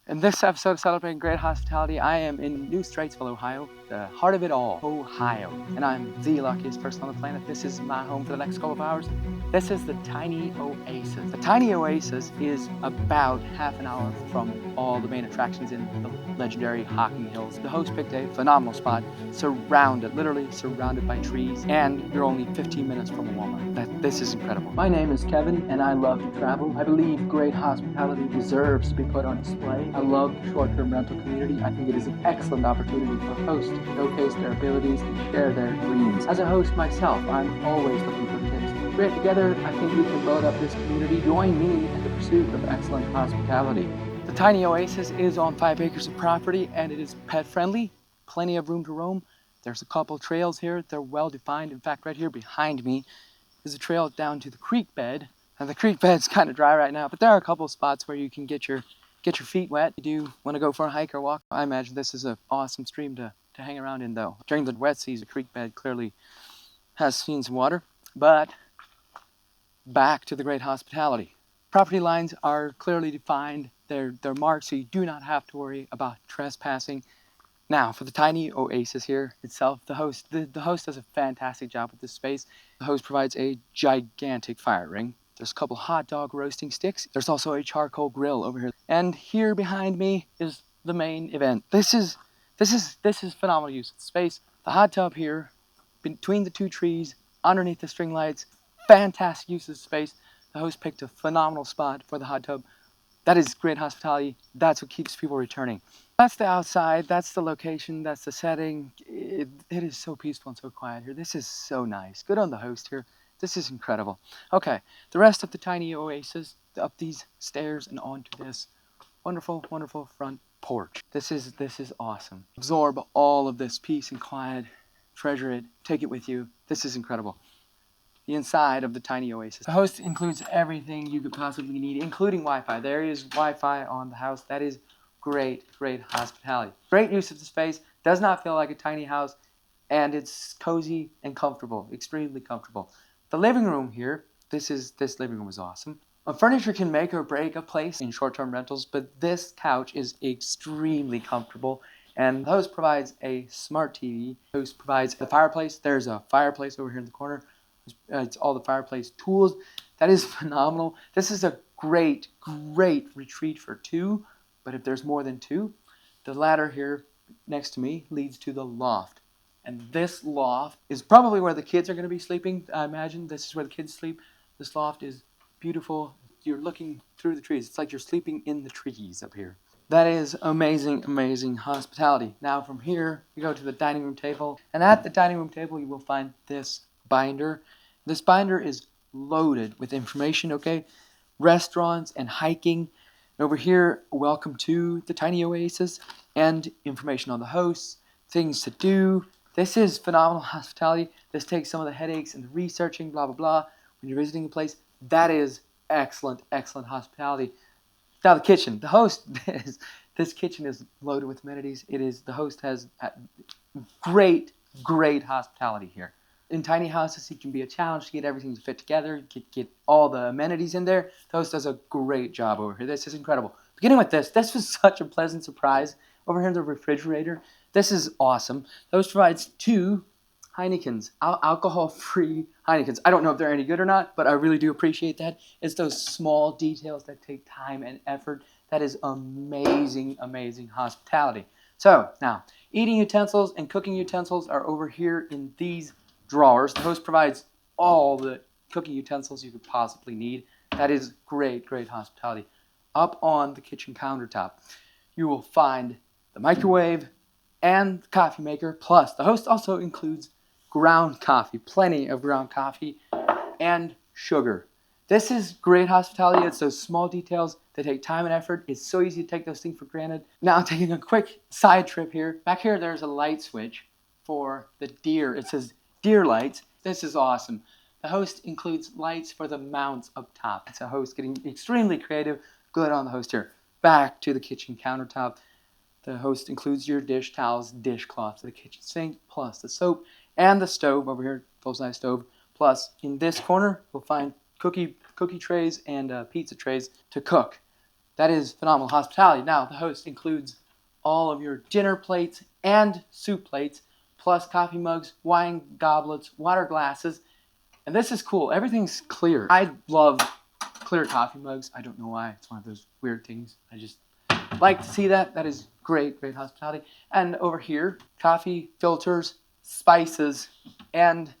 In this episode of Celebrating Great Hospitality, I am in New Straitsville, Ohio, the heart of it all, Ohio. And I'm the luckiest person on the planet. This is my home for the next couple of hours. This is the Tiny Oasis. The Tiny Oasis is about half an hour from all the main attractions in the legendary Hocking Hills. The host picked a phenomenal spot, literally surrounded by trees, and you're only 15 minutes from a Walmart. This is incredible. My name is Kevin, and I love to travel. I believe great hospitality deserves to be put on display. I love the short-term rental community. I think it is an excellent opportunity for hosts to showcase their abilities and share their dreams. As a host myself, I'm always looking for tips. Great together, I think we can build up this community. Join me in the pursuit of excellent hospitality. The Tiny Oasis is on 5 acres of property, and it is pet-friendly. Plenty of room to roam. There's a couple trails here. They're well defined. In fact, right here behind me is a trail down to the creek bed. And the creek bed's kind of dry right now, but there are a couple spots where you can get your feet wet. You do want to go for a hike or walk. I imagine this is an awesome stream to hang around in, though. During the wet season, the creek bed clearly has seen some water. But back to the great hospitality. Property lines are clearly defined. They're marked, so you do not have to worry about trespassing. Now, for the Tiny Oasis here itself, the host does a fantastic job with this space. The host provides a gigantic fire ring. There's a couple hot dog roasting sticks. There's also a charcoal grill over here. And here behind me is the main event. This is phenomenal use of the space. The hot tub here, between the two trees, underneath the string lights, fantastic use of the space. The host picked a phenomenal spot for the hot tub. That is great hospitality. That's what keeps people returning. That's the outside. That's the location. That's the setting. It is so peaceful and so quiet here. This is so nice. Good on the host here. This is incredible. Okay, the rest of the Tiny Oasis, up these stairs and onto this wonderful, wonderful front porch. This is awesome. Absorb all of this peace and quiet. Treasure it. Take it with you. This is incredible. The inside of the Tiny Oasis. The host includes everything you could possibly need, including Wi-Fi. There is Wi-Fi on the house. That is great hospitality. Great use of the space. Does not feel like a tiny house, and it's cozy and comfortable, extremely comfortable. The living room here, this living room is awesome. Furniture can make or break a place in short-term rentals, but this couch is extremely comfortable. And the host provides a smart TV. The host provides the fireplace. There's a fireplace over here in the corner. It's all the fireplace tools. That is phenomenal. This is a great retreat for two, but if there's more than two, the ladder here next to me leads to the loft. And this loft is probably where the kids are going to be sleeping. I imagine this is where the kids sleep. This loft is beautiful. You're looking through the trees. It's like you're sleeping in the trees up here. That is amazing hospitality. Now from here, you go to the dining room table. And at the dining room table, you will find this binder. This binder is loaded with information, okay? Restaurants and hiking. And over here, welcome to the Tiny Oasis and information on the hosts, things to do. This is phenomenal hospitality. This takes some of the headaches and the researching, blah, blah, blah. When you're visiting a place, that is excellent hospitality. Now the kitchen. The host, this kitchen is loaded with amenities. The host has great hospitality here. In tiny houses, it can be a challenge to get everything to fit together, get all the amenities in there. The host does a great job over here. This is incredible. Beginning with this was such a pleasant surprise. Over here in the refrigerator, this is awesome. The host provides 2 Heinekens, alcohol-free Heinekens. I don't know if they're any good or not, but I really do appreciate that. It's those small details that take time and effort. That is amazing hospitality. So, now, eating utensils and cooking utensils are over here in these drawers. The host provides all the cooking utensils you could possibly need. That is great hospitality. Up on the kitchen countertop, you will find the microwave and the coffee maker. Plus, the host also includes ground coffee, plenty of ground coffee, and sugar. This is great hospitality. It's those small details that take time and effort. It's so easy to take those things for granted. Now, taking a quick side trip here. Back here, there's a light switch for the deer. It says deer lights. This is awesome. The host includes lights for the mounts up top. It's a host getting extremely creative. Good on the host here. Back to the kitchen countertop. The host includes your dish towels, dishcloths, the kitchen sink, plus the soap, and the stove over here, full-size stove. Plus, in this corner, we'll find cookie trays and pizza trays to cook. That is phenomenal hospitality. Now, the host includes all of your dinner plates and soup plates, plus coffee mugs, wine goblets, water glasses. And this is cool. Everything's clear. I love clear coffee mugs. I don't know why. It's one of those weird things. I just like to see that. That is great, great hospitality. And over here, coffee filters, spices, and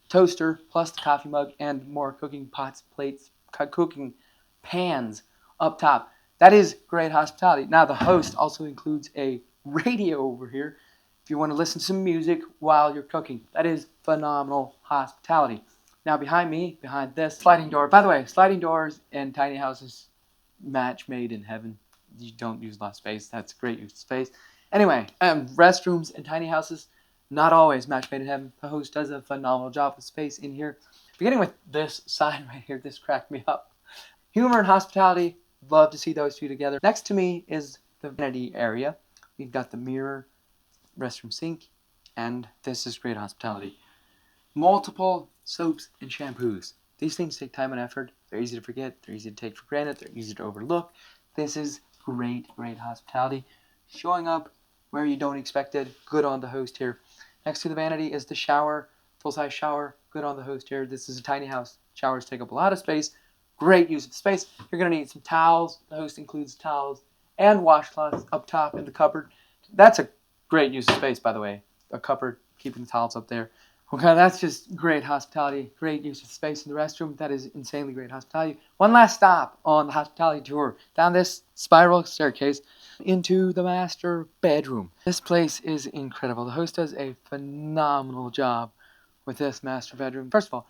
toaster, plus the coffee mug, and more cooking pots, plates, cooking pans up top. That is great hospitality. Now, the host also includes a radio over here if you want to listen to some music while you're cooking. That is phenomenal hospitality. Now, behind me, behind this sliding door. By the way, sliding doors in tiny houses, match made in heaven. You don't use a lot of space. That's great use of space. Anyway, restrooms in tiny houses, not always match made in heaven. The host does a phenomenal job with space in here. Beginning with this sign right here, this cracked me up. Humor and hospitality, love to see those two together. Next to me is the vanity area. We've got the mirror, restroom sink, and this is great hospitality. Multiple soaps and shampoos. These things take time and effort. They're easy to forget. They're easy to take for granted. They're easy to overlook. This is great, great hospitality. Showing up where you don't expect it. Good on the host here. Next to the vanity is the shower. Full-size shower. Good on the host here. This is a tiny house. Showers take up a lot of space. Great use of space. You're going to need some towels. The host includes towels and washcloths up top in the cupboard. That's a great use of space, by the way. A cupboard, keeping the towels up there. Okay, that's just great hospitality. Great use of space in the restroom. That is insanely great hospitality. One last stop on the hospitality tour. Down this spiral staircase into the master bedroom. This place is incredible. The host does a phenomenal job with this master bedroom. First of all,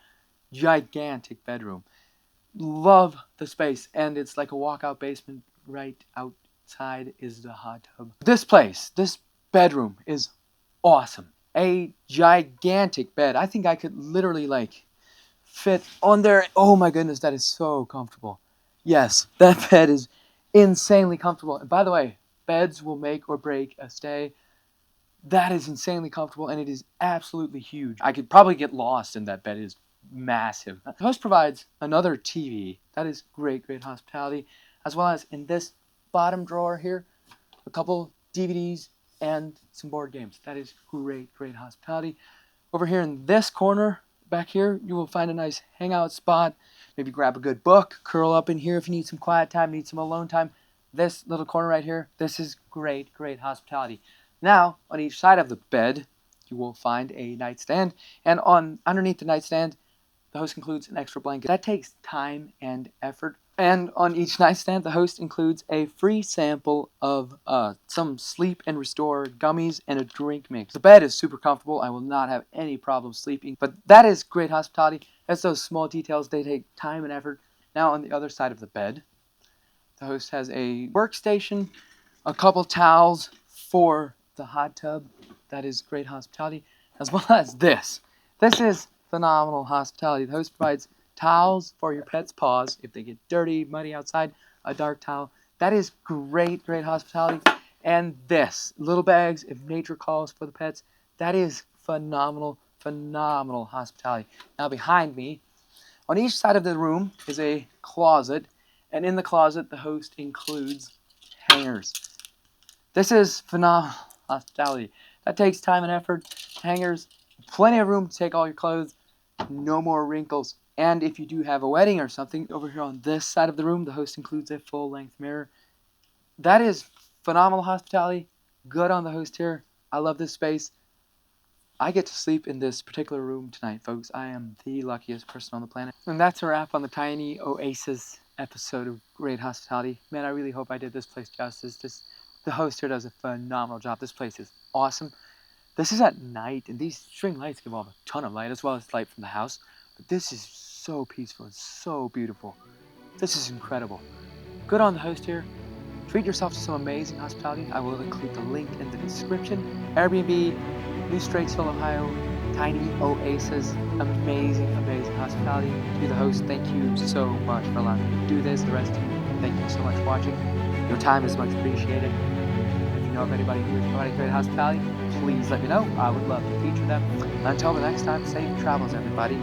gigantic bedroom. Love the space, and it's like a walkout basement. Right outside is the hot tub. This place, this bedroom is awesome. A gigantic bed. I think I could literally fit on there. Oh my goodness, that is so comfortable. Yes, that bed is insanely comfortable. And by the way, beds will make or break a stay. That is insanely comfortable, and it is absolutely huge. I could probably get lost in that bed. It is massive. The host provides another TV. That is great, great hospitality. As well as in this bottom drawer here, a couple DVDs and some board games. That is great, great hospitality. Over here in this corner, back here, you will find a nice hangout spot. Maybe grab a good book, curl up in here if you need some quiet time, need some alone time. This little corner right here, this is great, great hospitality. Now, on each side of the bed, you will find a nightstand. And underneath the nightstand, the host includes an extra blanket. That takes time and effort. And on each nightstand, the host includes a free sample of some Sleep and Restore gummies and a drink mix. The bed is super comfortable. I will not have any problem sleeping. But that is great hospitality. That's those small details. They take time and effort. Now on the other side of the bed, the host has a workstation, a couple towels for the hot tub. That is great hospitality. As well as this. This is phenomenal hospitality. The host provides towels for your pet's paws if they get dirty, muddy outside, a dark towel. That is great, great hospitality. And this, little bags if nature calls for the pets. That is phenomenal, phenomenal hospitality. Now behind me, on each side of the room is a closet. And in the closet, the host includes hangers. This is phenomenal hospitality. That takes time and effort. Hangers, plenty of room to take all your clothes. No more wrinkles. And if you do have a wedding or something, over here on this side of the room, the host includes a full-length mirror. That is phenomenal hospitality. Good on the host here. I love this space. I get to sleep in this particular room tonight, folks. I am the luckiest person on the planet. And that's a wrap on the Tiny Oasis episode of Great Hospitality. Man, I really hope I did this place justice. The host here does a phenomenal job. This place is awesome. This is at night, and these string lights give off a ton of light, as well as light from the house. But this is so peaceful. It's so beautiful. This is incredible. Good on the host here. Treat yourself to some amazing hospitality. I will include the link in the description. Airbnb, New Straitsville, Ohio, Tiny Oasis. Amazing, amazing hospitality. To the host, thank you so much for allowing me to do this. The rest of you, thank you so much for watching. Your time is much appreciated. If you know of anybody who is providing great hospitality, please let me know. I would love to feature them. Until the next time, safe travels, everybody.